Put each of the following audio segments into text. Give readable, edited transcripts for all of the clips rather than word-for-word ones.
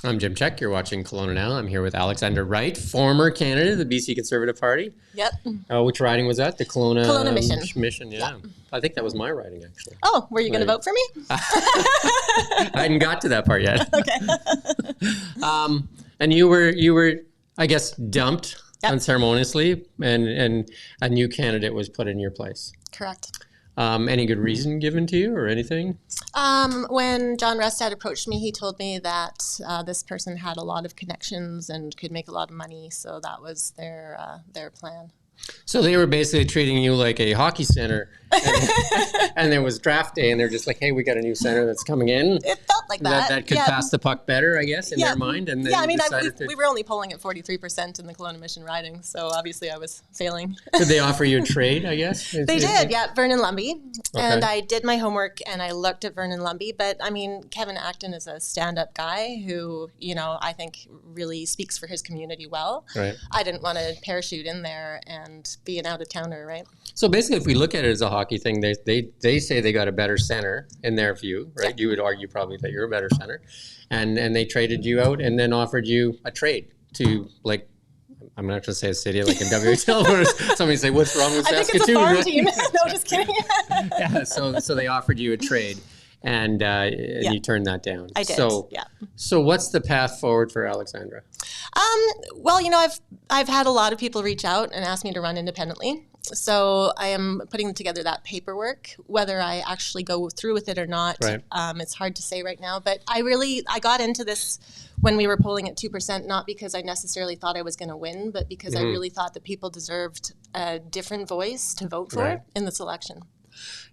I'm Jim Check. You're watching Kelowna Now. I'm here with Alexandra Wright, former candidate of the BC Conservative Party. Yep. Which riding was that? The Kelowna Mission. Mission, yeah. Yep. I think that was my riding, actually. Oh, were you going to vote for me? I hadn't got to that part yet. Okay. And you were, I guess, dumped unceremoniously, and a new candidate was put in your place. Correct. Any good reason given to you or anything? When John Rustad approached me, he told me that this person had a lot of connections and could make a lot of money, so that was their plan. So they were basically treating you like a hockey center, and there was draft day, and they're just like, "Hey, we got a new center that's coming in." It felt like that. That could pass the puck better, I guess, in their mind. And I mean, we were only polling at 43% in the Kelowna Mission riding, so obviously I was failing. Did they offer you a trade, I guess? They did, yeah, Vernon-Lumby. Okay. And I did my homework, and I looked at Vernon-Lumby, but, I mean, Kevin Acton is a stand-up guy who, I think really speaks for his community well. Right. I didn't want to parachute in there and be an out-of-towner, right? So basically, if we look at it as a hockey thing, they say they got a better center in their view, right? Yeah. You would argue probably that you're a better center. And they traded you out and then offered you a trade to, like, I'm not going to say a city like in WHL where somebody say, what's wrong with Saskatoon? I think it's a farm team. No, just kidding. Yeah, so they offered you a trade. And you turned that down. I did. So what's the path forward for Alexandra? Well, I've had a lot of people reach out and ask me to run independently. So I am putting together that paperwork. Whether I actually go through with it or not, it's hard to say right now. But I got into this when we were polling at 2%, not because I necessarily thought I was going to win, but because I really thought that people deserved a different voice to vote for in this election.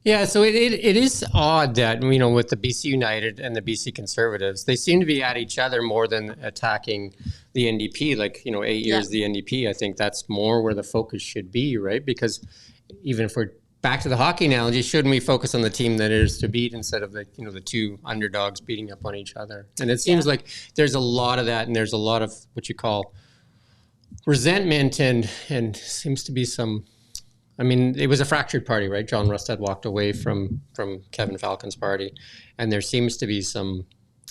Yeah, so it is odd that, with the BC United and the BC Conservatives, they seem to be at each other more than attacking the NDP. Like, 8 years of the NDP, I think that's more where the focus should be, right? Because even if we're back to the hockey analogy, shouldn't we focus on the team that is to beat instead of the two underdogs beating up on each other? And it seems like there's a lot of that, and there's a lot of what you call resentment, and seems to be some... I mean, it was a fractured party, right? John Rustad walked away from Kevin Falcon's party, and there seems to be some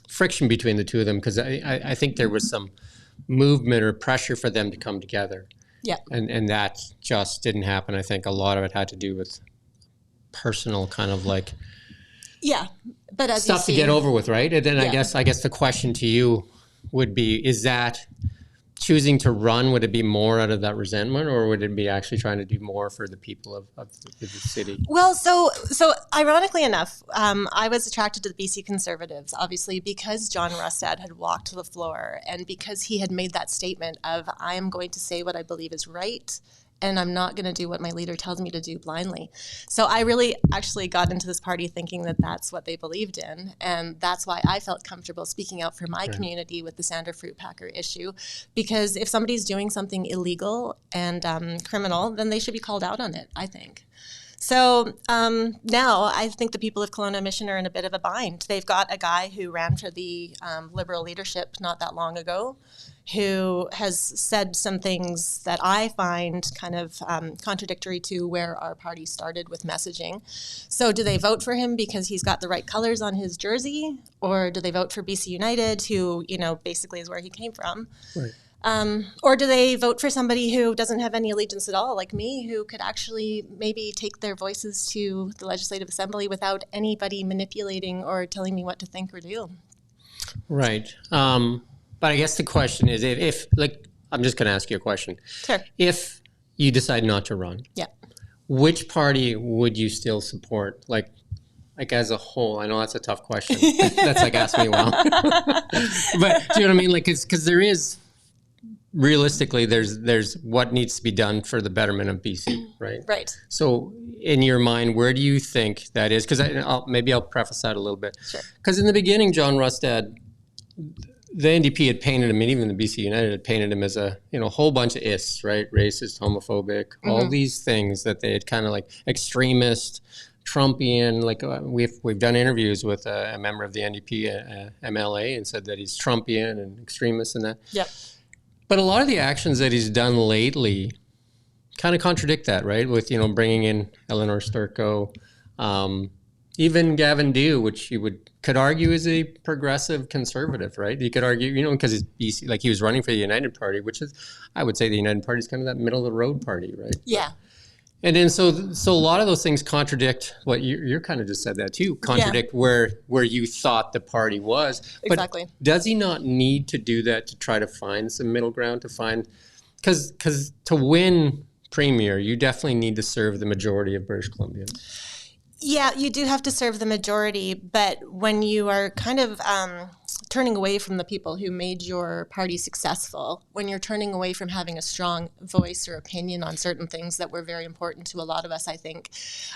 friction between the two of them because I think there was some movement or pressure for them to come together. Yeah. And that just didn't happen. I think a lot of it had to do with personal kind of like but as stuff to get over with, right? And then I guess the question to you would be, is that choosing to run, would it be more out of that resentment, or would it be actually trying to do more for the people of the city? Well, so ironically enough, I was attracted to the BC Conservatives, obviously, because John Rustad had walked to the floor and because he had made that statement of, I am going to say what I believe is right, and I'm not going to do what my leader tells me to do blindly. So I really actually got into this party thinking that that's what they believed in, and that's why I felt comfortable speaking out for my community with the Sander Fruit Packer issue, because if somebody's doing something illegal and criminal, then they should be called out on it, I think. So now I think the people of Kelowna Mission are in a bit of a bind. They've got a guy who ran for the Liberal leadership not that long ago, who has said some things that I find kind of contradictory to where our party started with messaging. So do they vote for him because he's got the right colors on his jersey? Or do they vote for BC United, who, basically is where he came from? Right. Or do they vote for somebody who doesn't have any allegiance at all, like me, who could actually maybe take their voices to the Legislative Assembly without anybody manipulating or telling me what to think or do? Right. But I guess the question is, if I'm just going to ask you a question. Sure. If you decide not to run, which party would you still support? Like as a whole? I know that's a tough question. That's like asking me, well. But do you know what I mean? Like, because there is, realistically, there's what needs to be done for the betterment of BC, right? Right. So in your mind, where do you think that is? Because maybe I'll preface that a little bit. Sure. Because in the beginning, John Rustad, the NDP had painted him, and even the BC United had painted him as a whole bunch of ists, right? Racist, homophobic, all these things that they had kind of like extremist, Trumpian. Like we've done interviews with a member of the NDP, MLA, and said that he's Trumpian and extremist and that. Yep. But a lot of the actions that he's done lately kind of contradict that, right? With bringing in Eleanor Sturko, even Gavin Dew, which you could argue is a progressive conservative, right? You could argue, because he's BC, like he was running for the United Party, which is, I would say the United Party is kind of that middle of the road party, right? Yeah. And then so a lot of those things contradict what you're kind of just said that too, contradict where you thought the party was. Exactly. But does he not need to do that to try to find some middle ground, because to win premier, you definitely need to serve the majority of British Columbians. Yeah, you do have to serve the majority, but when you are kind of turning away from the people who made your party successful, when you're turning away from having a strong voice or opinion on certain things that were very important to a lot of us, I think,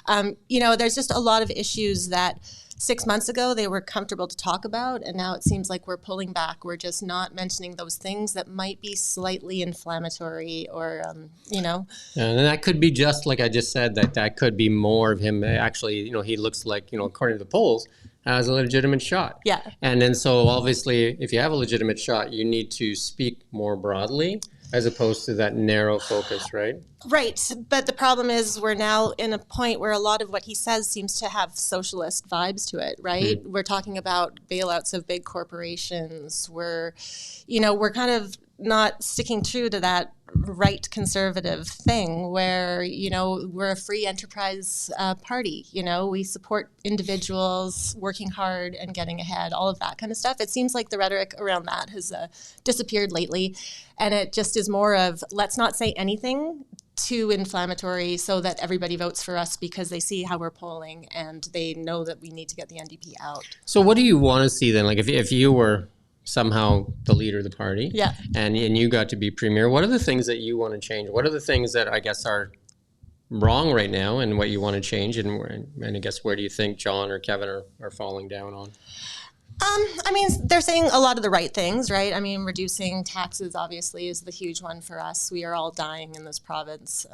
there's just a lot of issues that 6 months ago they were comfortable to talk about, and now it seems like we're pulling back. We're just not mentioning those things that might be slightly inflammatory or, And that could be just like I just said, that could be more of him actually, he looks like, according to the polls, has a legitimate shot. Yeah. And then so obviously if you have a legitimate shot, you need to speak more broadly as opposed to that narrow focus, right? Right. But the problem is we're now in a point where a lot of what he says seems to have socialist vibes to it, right? We're talking about bailouts of big corporations. We're kind of not sticking true to that right conservative thing where, we're a free enterprise party. We support individuals working hard and getting ahead, all of that kind of stuff. It seems like the rhetoric around that has disappeared lately. And it just is more of, let's not say anything too inflammatory so that everybody votes for us because they see how we're polling and they know that we need to get the NDP out. So what do you want to see then? Like if you were somehow the leader of the party, and you got to be premier, what are the things that you want to change? What are the things that I guess are wrong right now and what you want to change? And I guess where do you think John or Kevin are falling down on? They're saying a lot of the right things, right? Reducing taxes obviously is the huge one for us. We are all dying in this province.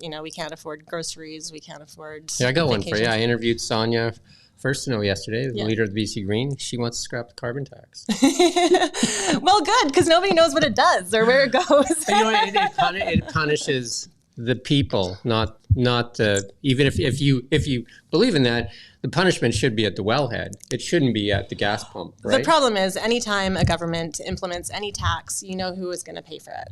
We can't afford groceries. We can't afford I got one for you. vacations. I interviewed Sonia First to know yesterday, the leader of the BC Green. She wants to scrap the carbon tax. Well, good, because nobody knows what it does or where it goes. It punishes the people, not the. Even if you believe in that, the punishment should be at the wellhead. It shouldn't be at the gas pump. Right? The problem is, anytime a government implements any tax, you know who is going to pay for it.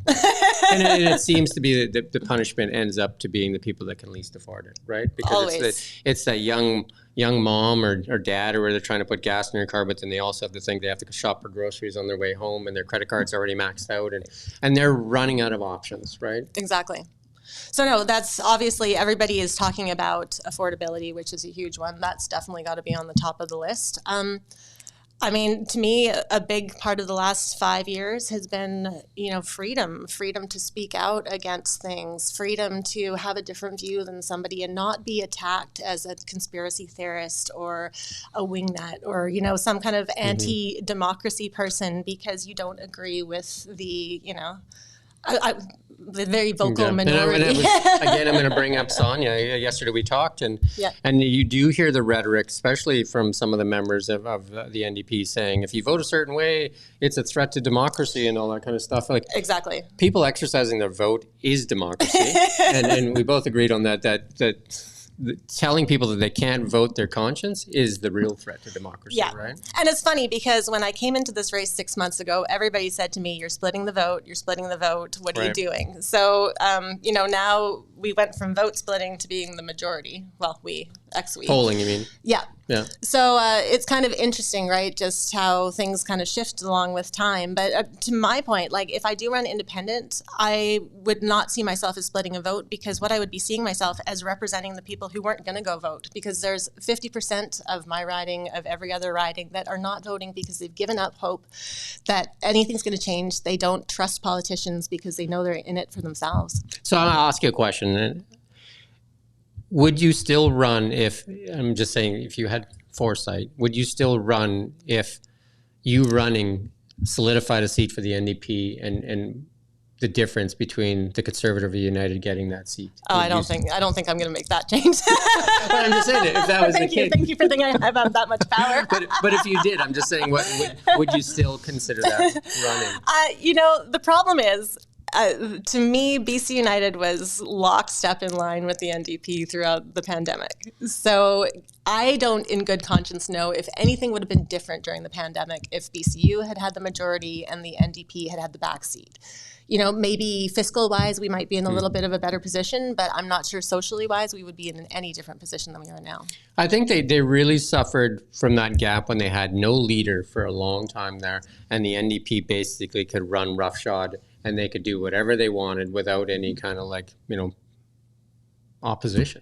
and it seems to be that the punishment ends up to being the people that can least afford it, right? Because Always. It's that young mom or dad or where they're trying to put gas in their car, but then they also have to think they have to shop for groceries on their way home and their credit card's already maxed out and they're running out of options, right? Exactly. So no, that's obviously everybody is talking about affordability, which is a huge one. That's definitely got to be on the top of the list. To me, a big part of the last 5 years has been, freedom to speak out against things, freedom to have a different view than somebody and not be attacked as a conspiracy theorist or a wingnut or, some kind of anti-democracy person because you don't agree with the, the very vocal minority. Again, I'm going to bring up Sonia. Yesterday we talked, and you do hear the rhetoric, especially from some of the members of the NDP, saying if you vote a certain way, it's a threat to democracy and all that kind of stuff. Like exactly, people exercising their vote is democracy, and we both agreed on that. That telling people that they can't vote their conscience is the real threat to democracy, right? And it's funny because when I came into this race 6 months ago, everybody said to me, you're splitting the vote, what are you doing? So, now we went from vote splitting to being the majority. Well, we. Polling, you mean? Yeah. Yeah. So it's kind of interesting, right? Just how things kind of shift along with time. But to my point, like if I do run independent, I would not see myself as splitting a vote because what I would be seeing myself as representing the people who weren't going to go vote because there's 50% of my riding, of every other riding that are not voting because they've given up hope that anything's going to change. They don't trust politicians because they know they're in it for themselves. So I'll ask you a question. Would you still run if you had foresight, would you still run if you running solidified a seat for the NDP and the difference between the Conservative or United getting that seat? I don't think I'm going to make that change. But I'm just saying if that was the case. Thank you for thinking I have that much power. but if you did, I'm just saying, would you still consider that running? The problem is, to me, BC United was lockstep in line with the NDP throughout the pandemic. So I don't, in good conscience, know if anything would have been different during the pandemic if BCU had the majority and the NDP had the backseat. Maybe fiscal-wise, we might be in a little bit of a better position, but I'm not sure socially-wise we would be in any different position than we are now. I think they really suffered from that gap when they had no leader for a long time there, and the NDP basically could run roughshod, and they could do whatever they wanted without any kind of opposition.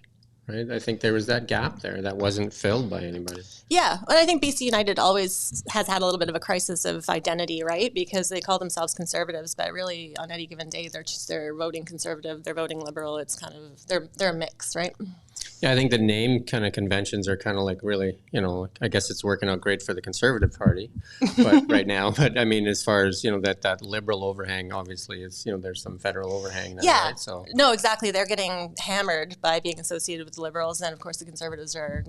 Right, I think there was that gap there that wasn't filled by anybody. Yeah, and I think BC United always has had a little bit of a crisis of identity, right? Because they call themselves conservatives, but really on any given day they're voting conservative, they're voting liberal. It's kind of they're a mix, right? Yeah, I think the name kind of conventions are kind of really, I guess it's working out great for the Conservative Party, but right now. But I mean, as far as that liberal overhang, obviously, is there's some federal overhang now, yeah. Right? So no, exactly. They're getting hammered by being associated with the Liberals, and of course, the Conservatives are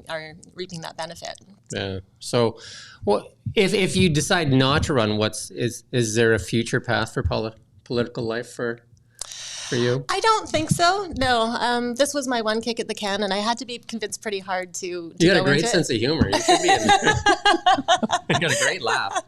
reaping that benefit. Yeah. So, well, if you decide not to run, is there a future path for political life for you? I don't think so. No. This was my one kick at the can, and I had to be convinced pretty hard to You got a great sense of humor. You should be in there. You got a great laugh.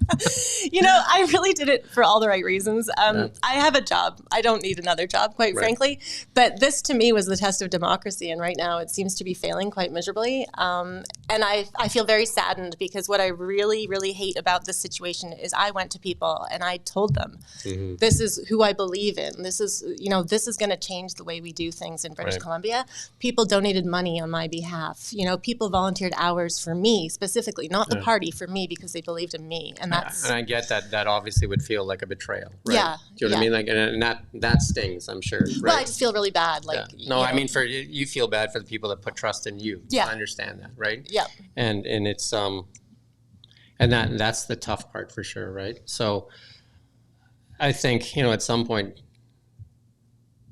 I really did it for all the right reasons. I have a job. I don't need another job, quite frankly. But this, to me, was the test of democracy, and right now it seems to be failing quite miserably. And I feel very saddened because what I really, really hate about this situation is I went to people and I told them, this is who I believe in. This is, this is going to change the way we do things in British Columbia. People donated money on my behalf. People volunteered hours for me specifically, not the party, for me, because they believed in me. And that's... And I get that obviously would feel like a betrayal, right? Yeah. Do you know what I mean? And that stings, I'm sure. Right? Well, I just feel really bad. No, I mean, you feel bad for the people that put trust in you. Yeah. I understand that, right? Yeah. And it's and that's the tough part for sure, right? So I think, at some point,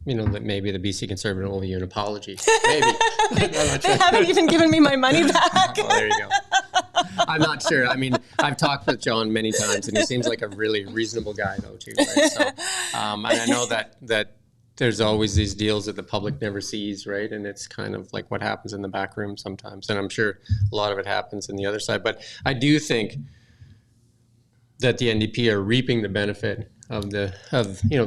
that maybe the BC Conservative will owe you an apology. Maybe. They haven't even given me my money back. Well, there you go. I'm not sure. I mean, I've talked with John many times, and he seems like a really reasonable guy, though, too. Right? So, and I know that there's always these deals that the public never sees, right? And it's kind of like what happens in the back room sometimes. And I'm sure a lot of it happens in the other side. But I do think that the NDP are reaping the benefit of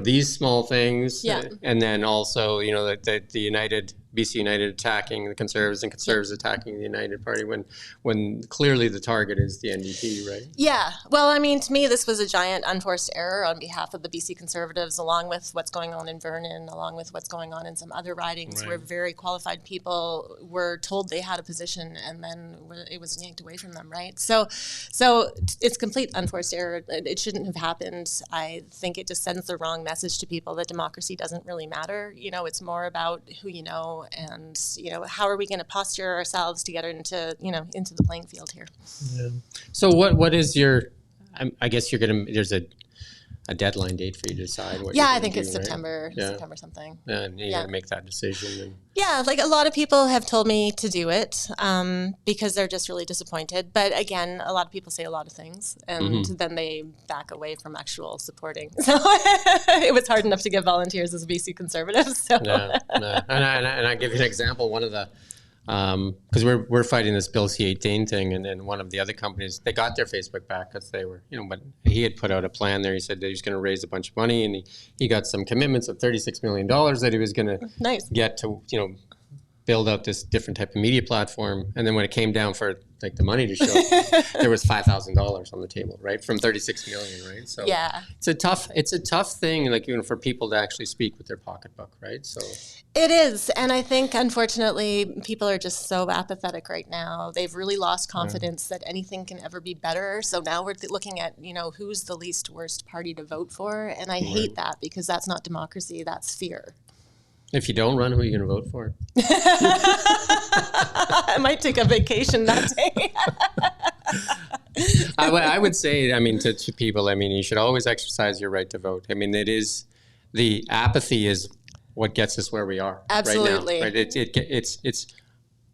these small things, and then also the BC United attacking the Conservatives and Conservatives attacking the United Party when clearly the target is the NDP, right? Yeah. Well, I mean, to me, this was a giant unforced error on behalf of the BC Conservatives, along with what's going on in Vernon, along with what's going on in some other ridings where very qualified people were told they had a position and then it was yanked away from them, right? So it's complete unforced error. It shouldn't have happened. I think it just sends the wrong message to people that democracy doesn't really matter. It's more about who you know and how are we going to posture ourselves to get into the playing field here. Yeah. So what is your? I guess there's a deadline date for you to decide what. I think it's September. Right? September something. And you got to make that decision. Like a lot of people have told me to do it because they're just really disappointed. But again, a lot of people say a lot of things, and then they back away from actual supporting. So it was hard enough to get volunteers as BC Conservatives. So. No. And I give you an example. One of the because we're fighting this Bill C-18 thing, and then one of the other companies, they got their Facebook back because they were, but he had put out a plan there. He said that he was going to raise a bunch of money, and he got some commitments of $36 million that he was going to get to, build out this different type of media platform. And then when it came down for the money to show, there was $5,000 on the table, right? From 36 million, right? So it's a tough thing, for people to actually speak with their pocketbook, right? So it is. And I think, unfortunately, people are just so apathetic right now. They've really lost confidence that anything can ever be better. So now we're looking at, who's the least worst party to vote for. And I hate that because that's not democracy, that's fear. If you don't run, who are you going to vote for? I might take a vacation that day. I would say, to people, you should always exercise your right to vote. The apathy is what gets us where we are. Absolutely. Right now. Right?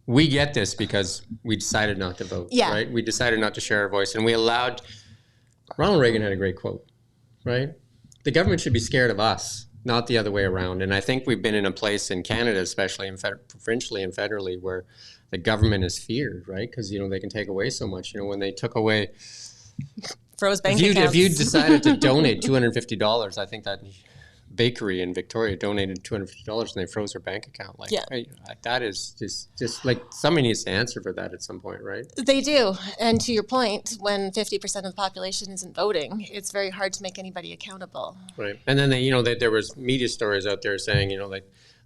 We get this because we decided not to vote. Yeah. Right? We decided not to share our voice, and we allowed. Ronald Reagan had a great quote, right? The government should be scared of us, not the other way around. And I think we've been in a place in Canada, especially provincially and federally, where the government is feared, right? Because, they can take away so much. When they took away... Froze bank accounts. If you decided to donate $250, I think that bakery in Victoria donated $250 and they froze her bank account. Right, that is just like somebody needs to answer for that at some point, right? They do. And to your point, when 50% of the population isn't voting, it's very hard to make anybody accountable. Right. And then there was media stories out there saying,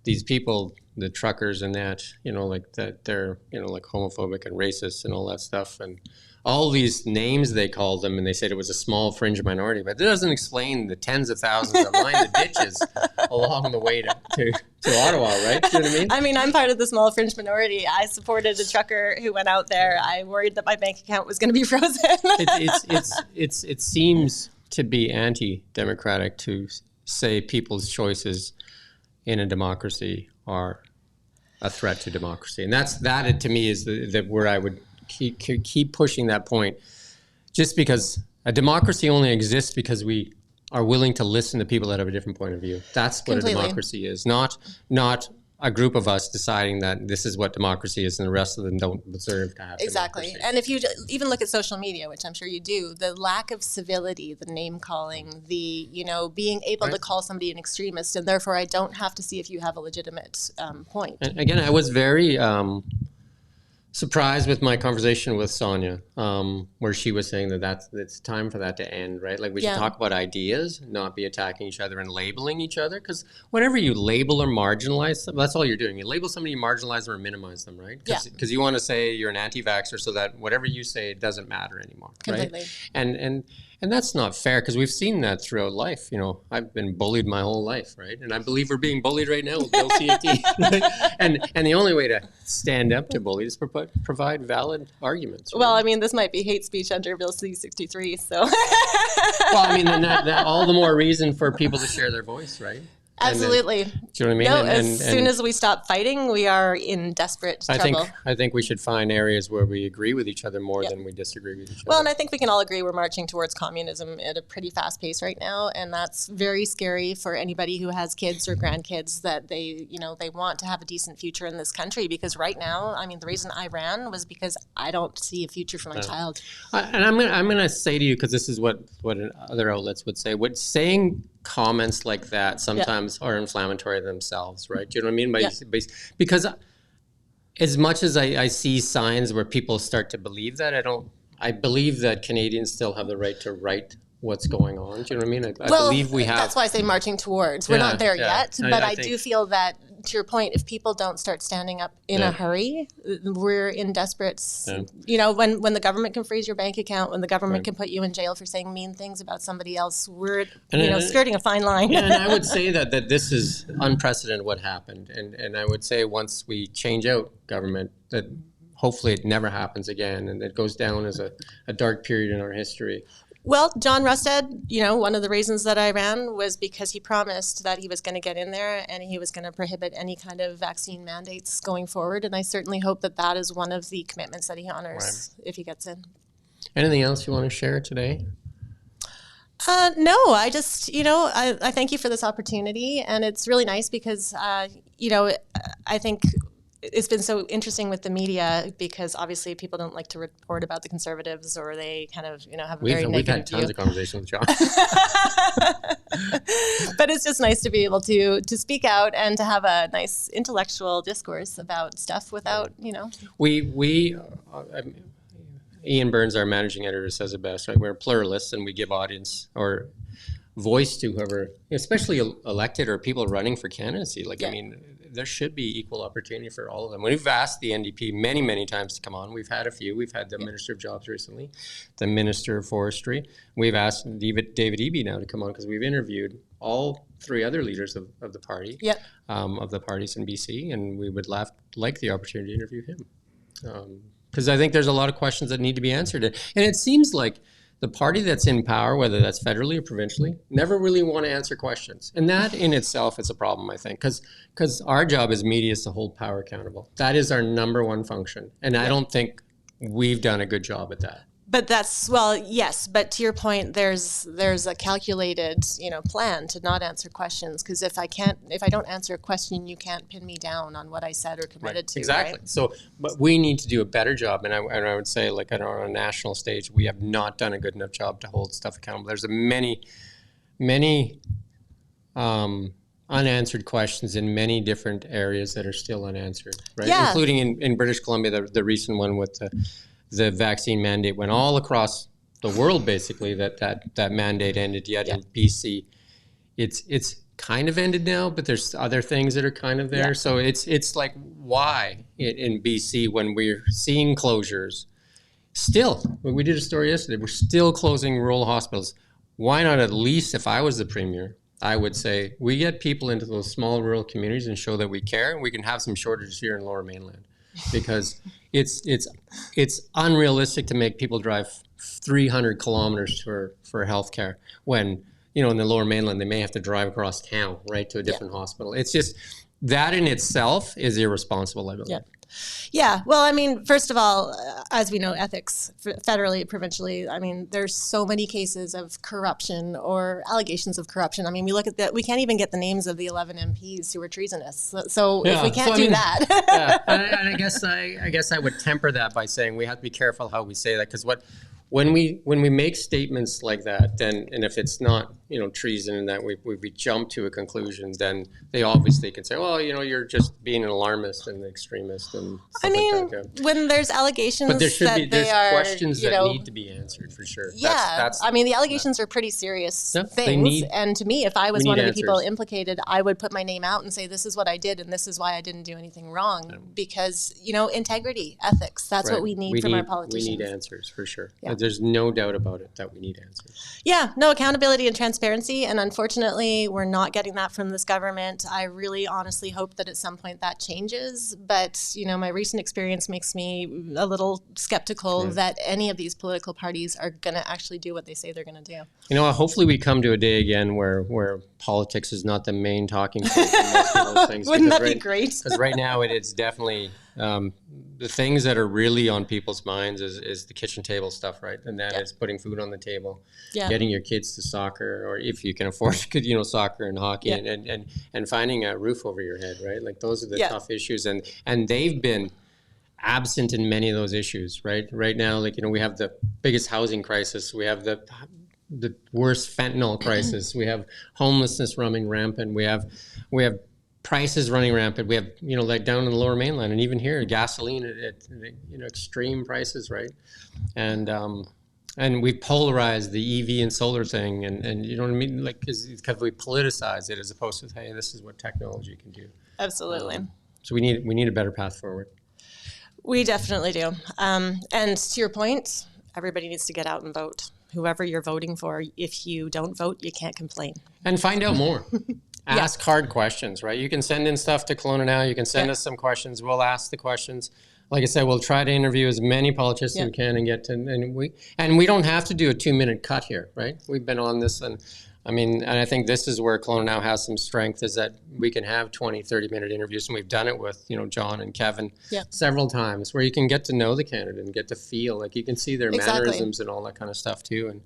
these people, the truckers and that, that they're, like homophobic and racist and all that stuff. And all these names they called them, and they said it was a small fringe minority, but it doesn't explain the tens of thousands that line the ditches along the way to Ottawa, right? Do you know what I mean? I mean, I'm part of the small fringe minority. I supported a trucker who went out there. I worried that my bank account was going to be frozen. It seems to be anti-democratic to say people's choices in a democracy are a threat to democracy, and that to me is the where I would keep pushing that point, just because a democracy only exists because we are willing to listen to people that have a different point of view. That's what Completely. A democracy is, not a group of us deciding that this is what democracy is and the rest of them don't deserve to have Exactly. democracy. And if you even look at social media, which I'm sure you do, the lack of civility, the name calling, the, being able to call somebody an extremist, and therefore I don't have to see if you have a legitimate point. And again, I was very surprised with my conversation with Sonia, where she was saying that it's time for that to end, right? Like we should talk about ideas, not be attacking each other and labeling each other. Because whenever you label or marginalize them, that's all you're doing. You label somebody, you marginalize them or minimize them, right? Because you want to say you're an anti-vaxxer so that whatever you say doesn't matter anymore, Completely. right? And that's not fair, because we've seen that throughout life. I've been bullied my whole life, right? And I believe we're being bullied right now with Bill CAT. Right? And the only way to stand up to bullies is provide valid arguments. Right? Well, I mean, this might be hate speech under Bill C-63, so. Well, I mean, then that all the more reason for people to share their voice, right? Absolutely. Do you know what I mean? No, as soon as we stop fighting, we are in desperate trouble. I think we should find areas where we agree with each other more than we disagree with each other. Well, and I think we can all agree we're marching towards communism at a pretty fast pace right now, and that's very scary for anybody who has kids or grandkids, that they want to have a decent future in this country, because right now, I mean, the reason I ran was because I don't see a future for my child. And I'm gonna say to you, because this is what other outlets would say, saying comments like that sometimes are inflammatory themselves, right? Do you know what I mean? Because as much as I see signs where people start to believe that, I believe that Canadians still have the right to write what's going on. Do you know what I mean? I believe we have. That's why I say marching towards. We're not there yet, but I do feel that, to your point, if people don't start standing up in a hurry, we're in desperate. When the government can freeze your bank account, when the government can put you in jail for saying mean things about somebody else, we're skirting a fine line. And I would say that this is unprecedented what happened, and I would say once we change out government, that hopefully it never happens again, and it goes down as a dark period in our history. Well, John Rustad, one of the reasons that I ran was because he promised that he was going to get in there and he was going to prohibit any kind of vaccine mandates going forward. And I certainly hope that is one of the commitments that he honors if he gets in. Anything else you want to share today? No, I just, I thank you for this opportunity. And it's really nice because, I think it's been so interesting with the media, because obviously people don't like to report about the Conservatives, or they kind of, have a very negative view. We've had tons of conversations with John. But it's just nice to be able to speak out and to have a nice intellectual discourse about stuff without, Ian Burns, our managing editor, says it best, right? We're pluralists, and we give audience or voice to whoever, especially elected or people running for candidacy. I mean, there should be equal opportunity for all of them. We've asked the NDP many, many times to come on. We've had a few. We've had the Minister of Jobs recently, the Minister of Forestry. We've asked David Eby now to come on, because we've interviewed all three other leaders of the party, of the parties in BC, and we would like the opportunity to interview him. Because I think there's a lot of questions that need to be answered. And it seems like the party that's in power, whether that's federally or provincially, never really want to answer questions. And that in itself is a problem, I think, because our job as media is to hold power accountable. That is our number one function. And I don't think we've done a good job at that. But yes. But to your point, there's a calculated, plan to not answer questions. Because if I don't answer a question, you can't pin me down on what I said or committed to. Exactly. Right? So, but we need to do a better job. And I would say, like on a national stage, we have not done a good enough job to hold stuff accountable. There's many unanswered questions in many different areas that are still unanswered, right? Yeah. Including in British Columbia, the recent one with the vaccine mandate went all across the world, basically, that mandate ended. Yet in BC, it's kind of ended now, but there's other things that are kind of there. Yeah. So it's like, why in BC, when we're seeing closures, still, we did a story yesterday, we're still closing rural hospitals. Why not, at least if I was the premier, I would say we get people into those small rural communities and show that we care, and we can have some shortages here in Lower Mainland, because it's unrealistic to make people drive 300 kilometers for healthcare when, in the Lower Mainland, they may have to drive across town, right, to a different hospital. It's just, that in itself is irresponsible, I believe. Yeah. Yeah. Well, I mean, first of all, as we know, ethics federally, provincially, I mean, there's so many cases of corruption or allegations of corruption. I mean, we look at that. We can't even get the names of the 11 MPs who were treasonous. So if we can't do that. And I guess I would temper that by saying we have to be careful how we say that, because when we make statements like that, then, and if it's not, treason, and that we jump to a conclusion, then they obviously can say, well, you're just being an alarmist and an extremist and stuff like that. Yeah. When there's allegations, but there's questions that need to be answered for sure. Yeah, the allegations are pretty serious things. And to me, if I was one of the people implicated, I would put my name out and say, this is what I did, and this is why I didn't do anything wrong. Because integrity, ethics, that's what we need from our politicians. We need answers for sure. Yeah. There's no doubt about it that we need answers. Yeah, no, accountability and transparency. And unfortunately, we're not getting that from this government. I really honestly hope that at some point that changes. But, my recent experience makes me a little skeptical that any of these political parties are going to actually do what they say they're going to do. Hopefully we come to a day again where politics is not the main talking point in most of those things. Wouldn't that be great? Because right now it's definitely the things that are really on people's minds is the kitchen table stuff, right? And that is putting food on the table, getting your kids to soccer, or if you can afford soccer and hockey, and finding a roof over your head, right? Like those are the tough issues, and they've been absent in many of those issues, right? Right now, we have the biggest housing crisis, we have the worst fentanyl crisis, we have homelessness running rampant, we have prices running rampant. We have, like down in the Lower Mainland, and even here, gasoline at extreme prices, right? And we've polarized the EV and solar thing, and you know what I mean? Like, because we politicize it as opposed to, hey, this is what technology can do. Absolutely. So we need a better path forward. We definitely do. And to your point, everybody needs to get out and vote. Whoever you're voting for, if you don't vote, you can't complain. And find out more. Ask hard questions, right? You can send in stuff to KelownaNow. You can send us some questions. We'll ask the questions. Like I said, we'll try to interview as many politicians as we can and get to, and we don't have to do a 2-minute cut here, right? We've been on this, and I think this is where KelownaNow has some strength, is that we can have 20, 30-minute interviews, and we've done it with, John and Kevin several times, where you can get to know the candidate and get to feel, like you can see their mannerisms and all that kind of stuff too, and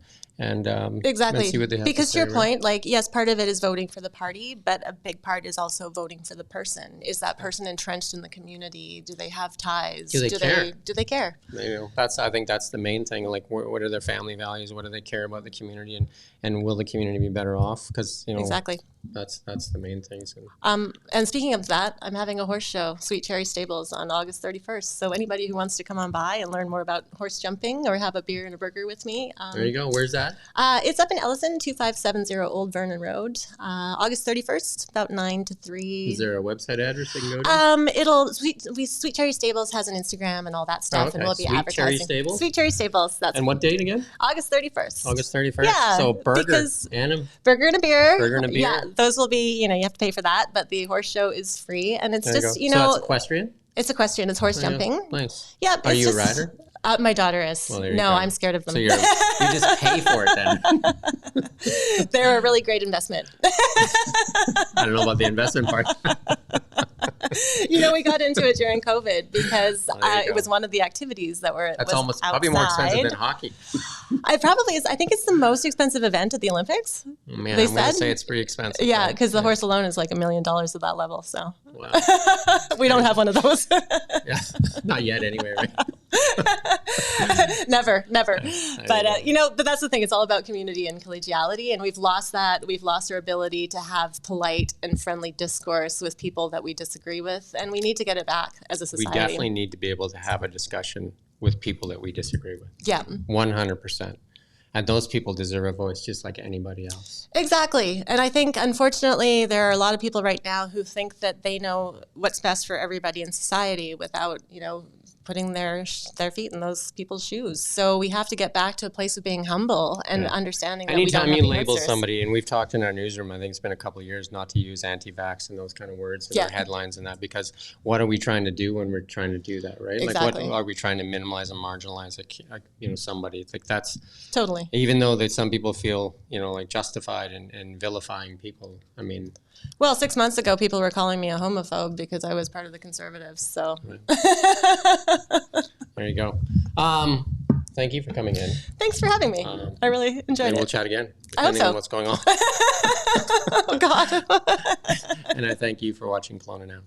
exactly, see what they have because to say, your point, like, yes, part of it is voting for the party, but a big part is also voting for the person. Is that person entrenched in the community? Do they have ties? Do they care? Do they care? I think that's the main thing. Like, what are their family values? What do they care about the community? And will the community be better off? Because exactly. That's the main thing. So. And speaking of that, I'm having a horse show, Sweet Cherry Stables, on August 31st. So anybody who wants to come on by and learn more about horse jumping or have a beer and a burger with me. There you go. Where's that? It's up in Ellison, 2570 Old Vernon Road. August 31st, about 9 to 3. Is there a website address they can go to? Sweet Cherry Stables has an Instagram and all that stuff, and we'll be Sweet advertising. Cherry Stables? Sweet Cherry Stables. And what date again? August 31st. August 31st? Yeah. So burger and a beer. Burger and a beer. Yeah, those will be, you have to pay for that, but the horse show is free, and it's just, So that's equestrian? It's equestrian. It's horse jumping. Nice. Yeah. Are you a rider? My daughter is. Well, no, I'm scared of them. So you just pay for it then. They're a really great investment. I don't know about the investment part. We got into it during COVID because it was one of the activities that were. That's was almost outside. probably more expensive than hockey. It probably is. I think it's the most expensive event at the Olympics. Oh, man, I'm going to say it's pretty expensive. Yeah, because the horse alone is like $1 million at that level. So wow. We don't have one of those. Yeah, not yet anyway, right? Never. But but that's the thing. It's all about community and collegiality, and we've lost that. We've lost our ability to have polite and friendly discourse with people that we disagree with, and we need to get it back as a society. We definitely need to be able to have a discussion with people that we disagree with. Yeah. 100%. And those people deserve a voice just like anybody else. Exactly. And I think, unfortunately, there are a lot of people right now who think that they know what's best for everybody in society without, putting their feet in those people's shoes. So we have to get back to a place of being humble and understanding that anytime we don't you have the label answers. somebody, and we've talked in our newsroom, I think it's been a couple of years not to use anti-vax and those kind of words in our headlines and that, because what are we trying to do when we're trying to do that, right? Exactly. Like, what are we trying to minimize and marginalize somebody? It's like that's Totally. Even though that some people feel like justified in vilifying people. I mean, well, 6 months ago, people were calling me a homophobe because I was part of the Conservatives. So there you go. Thank you for coming in. Thanks for having me. I really enjoyed it. We'll chat again, I hope depending so. on what's going on. Oh, God. And I thank you for watching Kelowna Now.